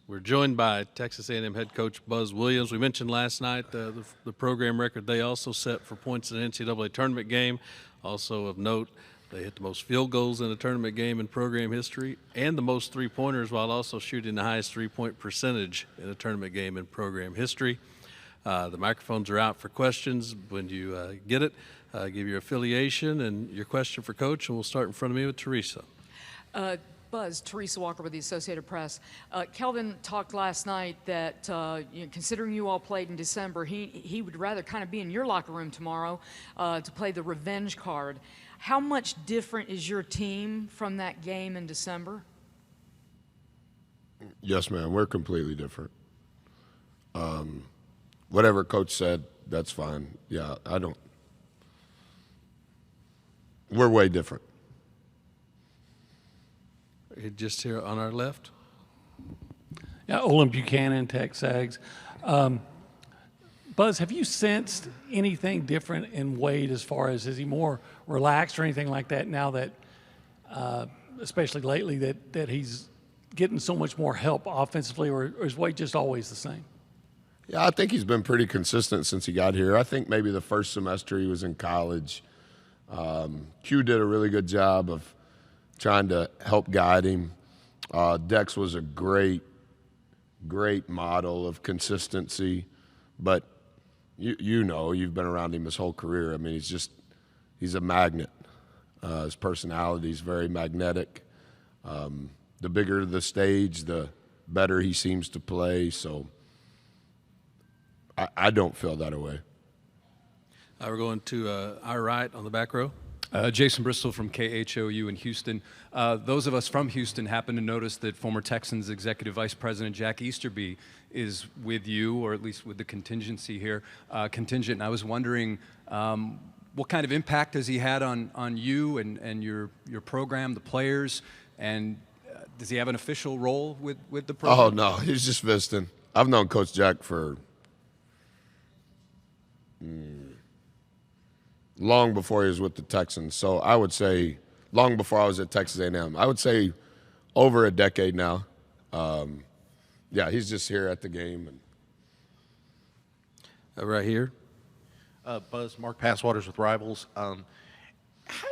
We're joined by Texas A&M head coach Buzz Williams. We mentioned last night the program record they also set for points in an NCAA tournament game. Also of note, they hit the most field goals in a tournament game in program history and the most three-pointers, while also shooting the highest three-point percentage in a tournament game in program history. The microphones are out for questions. When you get it, give your affiliation and your question for Coach, and we'll start in front of me with Teresa. Buzz, Teresa Walker with the Associated Press. Kelvin talked last night that considering you all played in December, he would rather kind of be in your locker room tomorrow to play the revenge card. How much different is your team from that game in December? Yes, ma'am. We're completely different. Whatever Coach said, that's fine. Yeah, we're way different. Just here on our left. Yeah, Olin Buchanan, TexAgs. Buzz, have you sensed anything different in Wade as far as is he more relaxed or anything like that now that, especially lately, that he's getting so much more help offensively, or is Wade just always the same? Yeah, I think he's been pretty consistent since he got here. I think maybe the first semester he was in college, Q did a really good job of trying to help guide him. Dex was a great model of consistency, but you've been around him his whole career. I mean, he's a magnet. His personality is very magnetic. The bigger the stage, the better he seems to play. So I don't feel that way. We're going to our right on the back row. Jason Bristol from KHOU in Houston. Those of us from Houston happen to notice that former Texans Executive Vice President Jack Easterby is with you, or at least with the contingency here, contingent. And I was wondering what kind of impact has he had on you and your program, the players, and does he have an official role with the program? Oh, no, he's just visiting. I've known Coach Jack for long before he was with the Texans. So I would say long before I was at Texas A&M. I would say over a decade now. Yeah, he's just here at the game. Right here. Buzz, Mark Passwaters with Rivals. How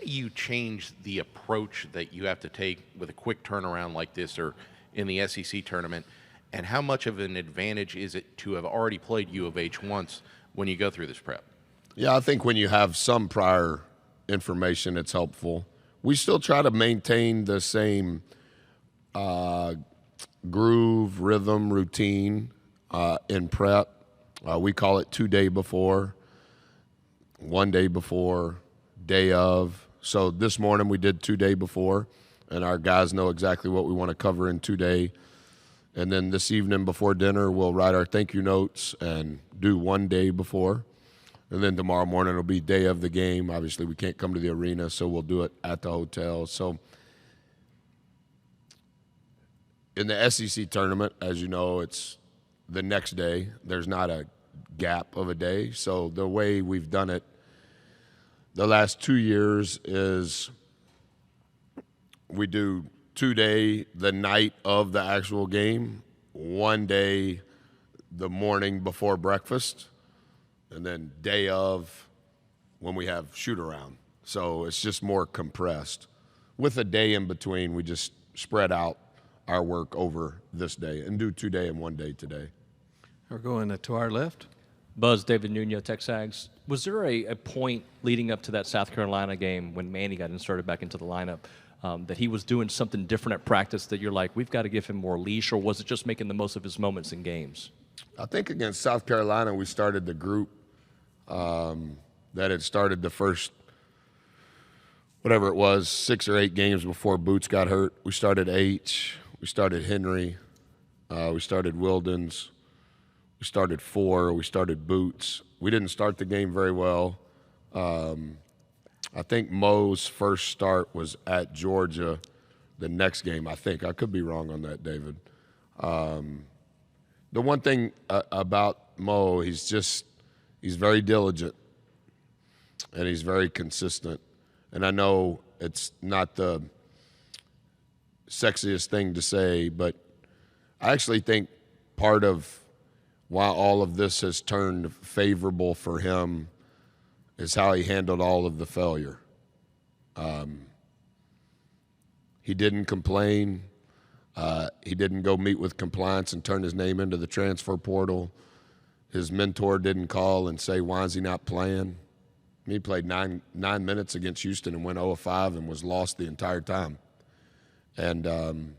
do you change the approach that you have to take with a quick turnaround like this or in the SEC tournament? And how much of an advantage is it to have already played U of H once when you go through this prep? Yeah, I think when you have some prior information, it's helpful. We still try to maintain the same groove, rhythm, routine in prep. We call it 2 day before, 1 day before, day of. So this morning we did 2 day before, and our guys know exactly what we want to cover in 2 day. And then this evening before dinner, we'll write our thank you notes and do 1 day before. And then tomorrow morning will be day of the game. Obviously, we can't come to the arena, so we'll do it at the hotel. So in the SEC tournament, as you know, it's the next day. There's not a gap of a day. So the way we've done it the last 2 years is we do 2 day the night of the actual game, 1 day the morning before breakfast, and then day of when we have shoot around. So it's just more compressed. With a day in between, we just spread out our work over this day and do 2 day and 1 day today. We're going to our left. Buzz, David Nuno, TexAgs. Was there a point leading up to that South Carolina game when Manny got inserted back into the lineup that he was doing something different at practice that you're like, we've got to give him more leash, or was it just making the most of his moments in games? I think against South Carolina, we started the group that had started the first, whatever it was, 6 or 8 games before Boots got hurt. We started H, we started Henry, we started Wildens, we started Four, we started Boots. We didn't start the game very well. I think Mo's first start was at Georgia the next game, I think. I could be wrong on that, David. The one thing about Mo, he's very diligent and he's very consistent. And I know it's not the sexiest thing to say, but I actually think part of why all of this has turned favorable for him is how he handled all of the failure. He didn't complain. He didn't go meet with compliance and turn his name into the transfer portal. His mentor didn't call and say, why is he not playing? He played nine minutes against Houston and went 0-5 and was lost the entire time. And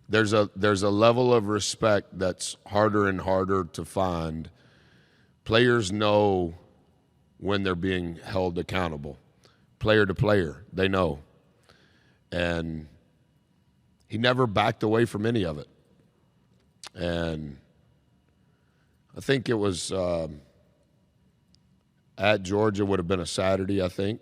there's a level of respect that's harder and harder to find. Players know when they're being held accountable. Player to player, they know. And he never backed away from any of it. And I think it was at Georgia would have been a Saturday, I think.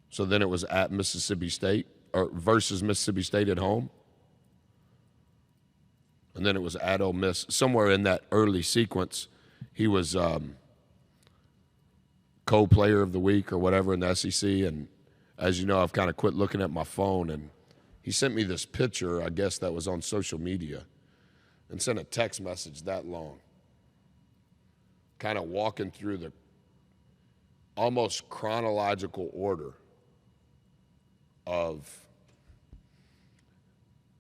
So then it was at Mississippi State, or versus Mississippi State at home. And then it was at Ole Miss. Somewhere in that early sequence, he was co-player of the week or whatever in the SEC. And as you know, I've kind of quit looking at my phone. And he sent me this picture, I guess that was on social media, and sent a text message that long, kind of walking through the almost chronological order of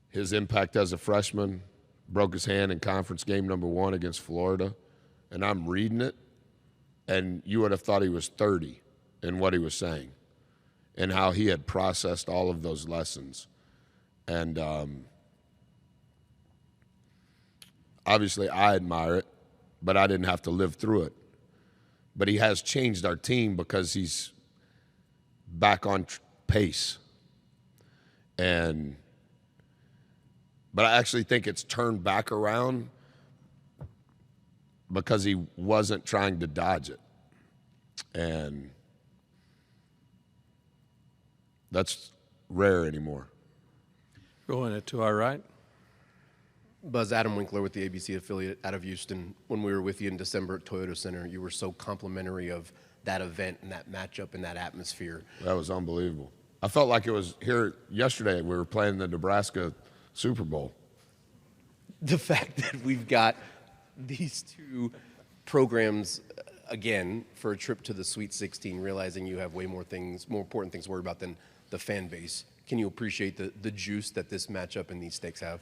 his impact as a freshman, broke his hand in conference game number 1 against Florida, and I'm reading it, and you would have thought he was 30 in what he was saying and how he had processed all of those lessons. And obviously I admire it, but I didn't have to live through it. But he has changed our team because he's back on pace. But I actually think it's turned back around because he wasn't trying to dodge it. And that's rare anymore. Going to our right. Buzz, Adam Winkler with the ABC affiliate out of Houston. When we were with you in December at Toyota Center, you were so complimentary of that event and that matchup and that atmosphere. That was unbelievable. I felt like it was here yesterday. We were playing the Nebraska Super Bowl. The fact that we've got these two programs, again, for a trip to the Sweet 16, realizing you have way more important things to worry about than the fan base. Can you appreciate the juice that this matchup and these stakes have?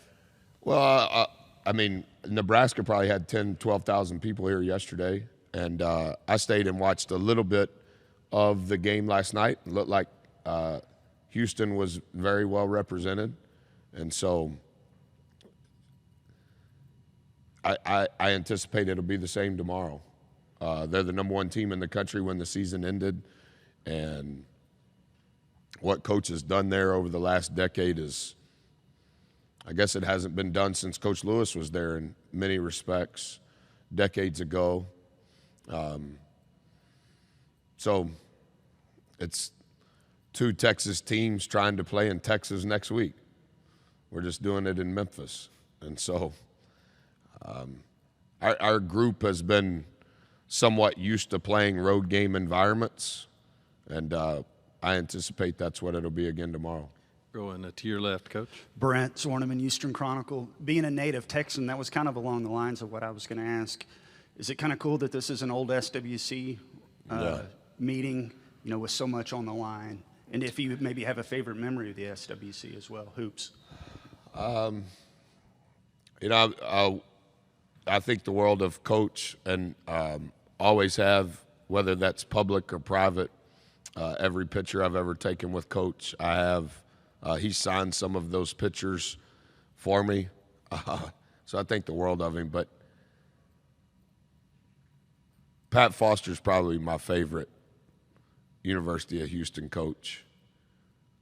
Well, I mean, Nebraska probably had 10,000, 12,000 people here yesterday, and I stayed and watched a little bit of the game last night. It looked like Houston was very well represented, and so I anticipate it'll be the same tomorrow. They're the number 1 team in the country when the season ended, and what Coach has done there over the last decade is, I guess it hasn't been done since Coach Lewis was there in many respects, decades ago. So it's 2 Texas teams trying to play in Texas next week. We're just doing it in Memphis. And so our group has been somewhat used to playing road game environments, and I anticipate that's what it'll be again tomorrow. Going to your left, Coach. Brent Zorneman, Eastern Chronicle. Being a native Texan, that was kind of along the lines of what I was going to ask. Is it kind of cool that this is an old SWC meeting, with so much on the line? And if you maybe have a favorite memory of the SWC as well, hoops. I think the world of Coach, and always have, whether that's public or private. Every picture I've ever taken with Coach, I have. He signed some of those pictures for me, so I think the world of him. But Pat Foster's probably my favorite University of Houston coach.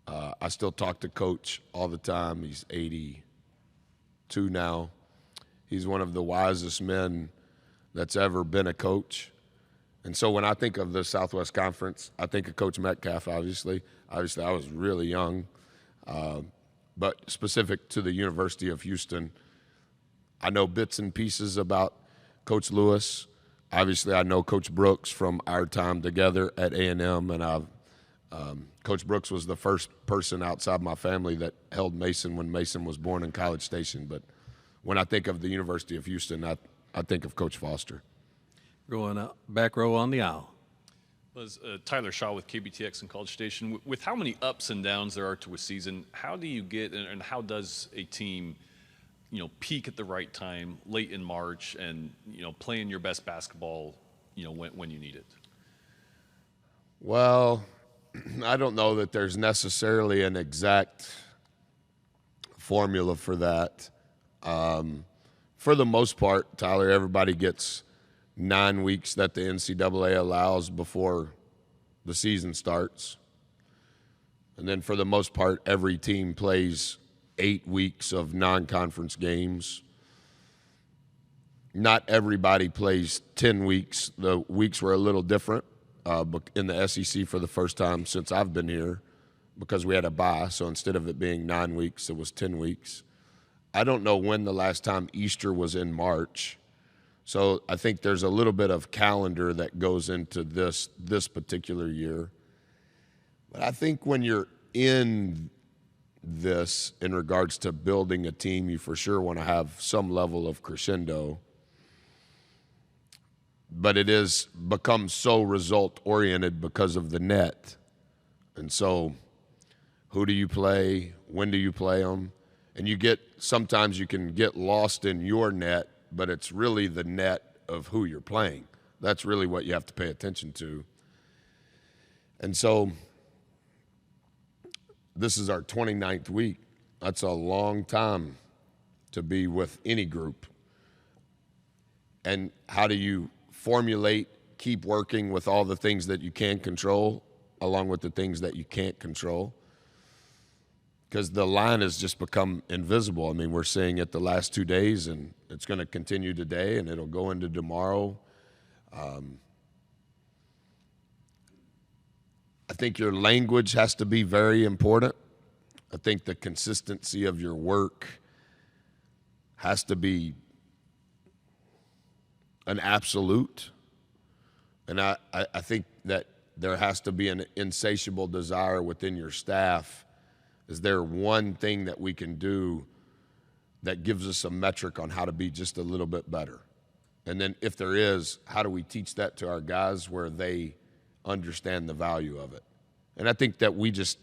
I still talk to Coach all the time. He's 82 now. He's one of the wisest men that's ever been a coach. And so when I think of the Southwest Conference, I think of Coach Metcalf, obviously. Obviously, I was really young. But specific to the University of Houston, I know bits and pieces about Coach Lewis. Obviously, I know Coach Brooks from our time together at A&M, and I've Coach Brooks was the first person outside my family that held Mason when Mason was born in College Station. But when I think of the University of Houston, I think of Coach Foster. Going up, back row on the aisle. Was Tyler Shaw with KBTX and College Station. With how many ups and downs there are to a season, how do you get and how does a team, peak at the right time late in March and playing your best basketball, when you need it? Well, I don't know that there's necessarily an exact formula for that. For the most part, Tyler, everybody gets 9 weeks that the NCAA allows before the season starts. And then for the most part, every team plays 8 weeks of non-conference games. Not everybody plays 10 weeks. The weeks were a little different in the SEC for the first time since I've been here because we had a bye. So instead of it being 9 weeks, it was 10 weeks. I don't know when the last time Easter was in March. So I think there's a little bit of calendar that goes into this particular year. But I think when you're in this in regards to building a team, you for sure want to have some level of crescendo. But it is become so result-oriented because of the net. And so who do you play? When do you play them? And sometimes you can get lost in your net, but it's really the net of who you're playing. That's really what you have to pay attention to. And so this is our 29th week. That's a long time to be with any group. And how do you formulate, keep working with all the things that you can control along with the things that you can't control? Because the line has just become invisible. I mean, we're seeing it the last 2 days, and it's going to continue today, and it'll go into tomorrow. I think your language has to be very important. I think the consistency of your work has to be an absolute. And I think that there has to be an insatiable desire within your staff. Is there one thing that we can do that gives us a metric on how to be just a little bit better? And then if there is, how do we teach that to our guys where they understand the value of it? And I think that we just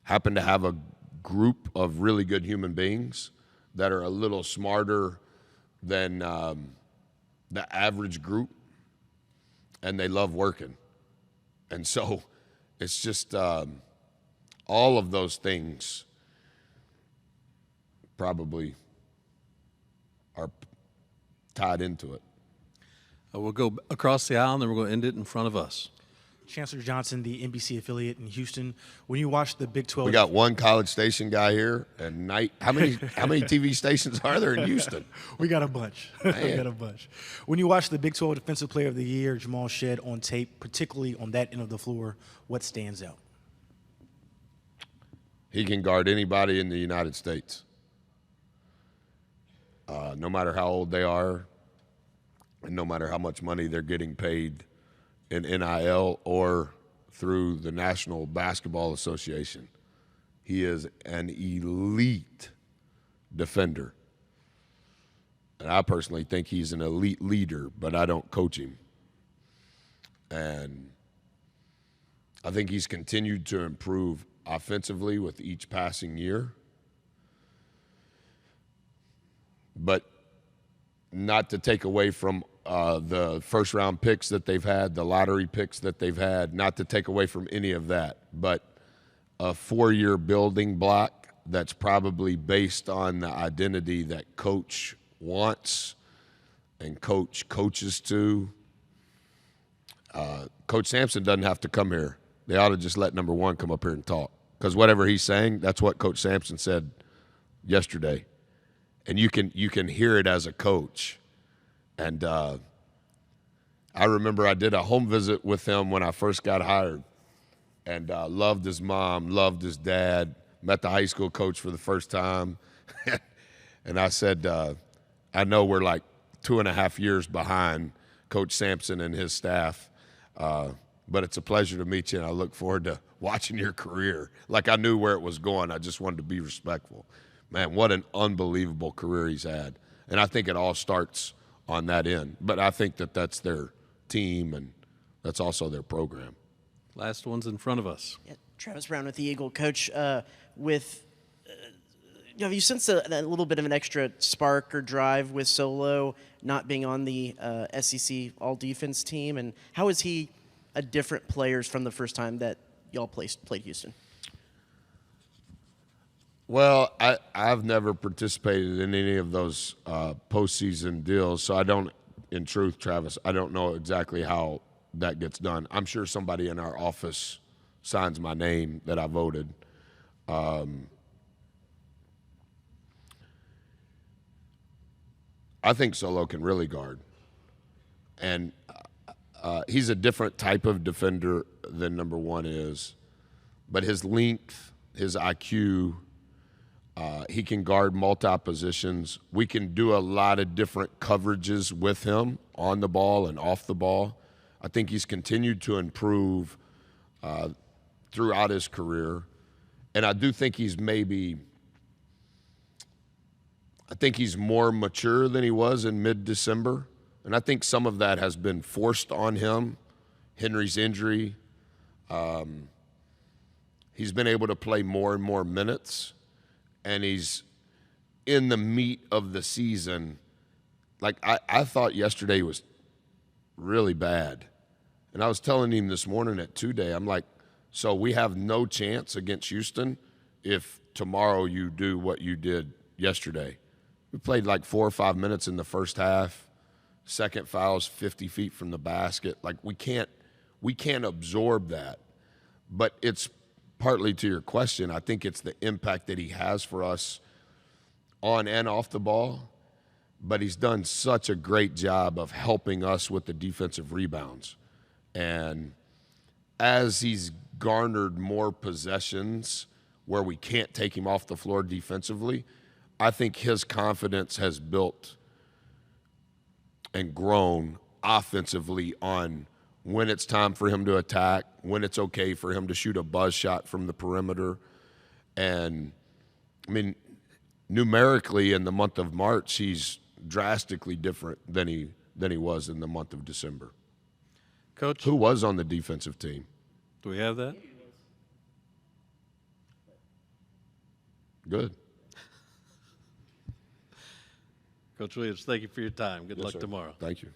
happen to have a group of really good human beings that are a little smarter than the average group, and they love working. And so it's just all of those things probably are tied into it. We'll go across the aisle, and then we're going to end it in front of us. Chancellor Johnson, the NBC affiliate in Houston. When you watch the Big 12, We got one College Station guy here, and how many TV stations are there in Houston? we got a bunch. We got a bunch. When you watch the Big 12 Defensive Player of the Year, Jamal Shead, on tape, particularly on that end of the floor, what stands out? He can guard anybody in the United States, no matter how old they are, and no matter how much money they're getting paid in NIL or through the National Basketball Association. He is an elite defender. And I personally think he's an elite leader, but I don't coach him. And I think he's continued to improve offensively with each passing year. But not to take away from the first-round picks that they've had, the lottery picks that they've had, not to take away from any of that, but a 4-year building block that's probably based on the identity that coach wants and coach coaches to. Coach Sampson doesn't have to come here. They ought to just let number one come up here and talk, because whatever he's saying, that's what Coach Sampson said yesterday. And you can hear it as a coach. And I remember I did a home visit with him when I first got hired, and loved his mom, loved his dad, met the high school coach for the first time. And I said, I know we're like 2.5 years behind Coach Sampson and his staff. but it's a pleasure to meet you, and I look forward to watching your career. Like, I knew where it was going. I just wanted to be respectful. Man, what an unbelievable career he's had. And I think it all starts on that end. But I think that that's their team, and that's also their program. Last one's in front of us. Yeah, Travis Brown with the Eagle. Coach, have you sensed a little bit of an extra spark or drive with Solo not being on the SEC all-defense team? And how is he a different player from the first time that y'all played Houston? Well, I've never participated in any of those postseason deals, so I don't, in truth, Travis, I don't know exactly how that gets done. I'm sure somebody in our office signs my name that I voted. I think Solo can really guard. And he's a different type of defender than number one is. But his length, his IQ, he can guard multi-positions. We can do a lot of different coverages with him on the ball and off the ball. I think he's continued to improve throughout his career. And I do think he's more mature than he was in mid-December. And I think some of that has been forced on him. Henry's injury. He's been able to play more and more minutes. And he's in the meat of the season. Like, I thought yesterday was really bad. And I was telling him this morning at 2-day, I'm like, so we have no chance against Houston if tomorrow you do what you did yesterday. We played like 4 or 5 minutes in the first half. Second foul's 50 feet from the basket. Like, we can't absorb that. But it's partly to your question. I think it's the impact that he has for us on and off the ball. But he's done such a great job of helping us with the defensive rebounds. And as he's garnered more possessions where we can't take him off the floor defensively, I think his confidence has built and grown offensively on when it's time for him to attack, when it's okay for him to shoot a buzz shot from the perimeter. And, I mean, numerically in the month of March, he's drastically different than he was in the month of December. Coach, Who was on the defensive team? do we have that? Good. Coach Williams, thank you for your time. Good Yes, luck sir. tomorrow. Thank you.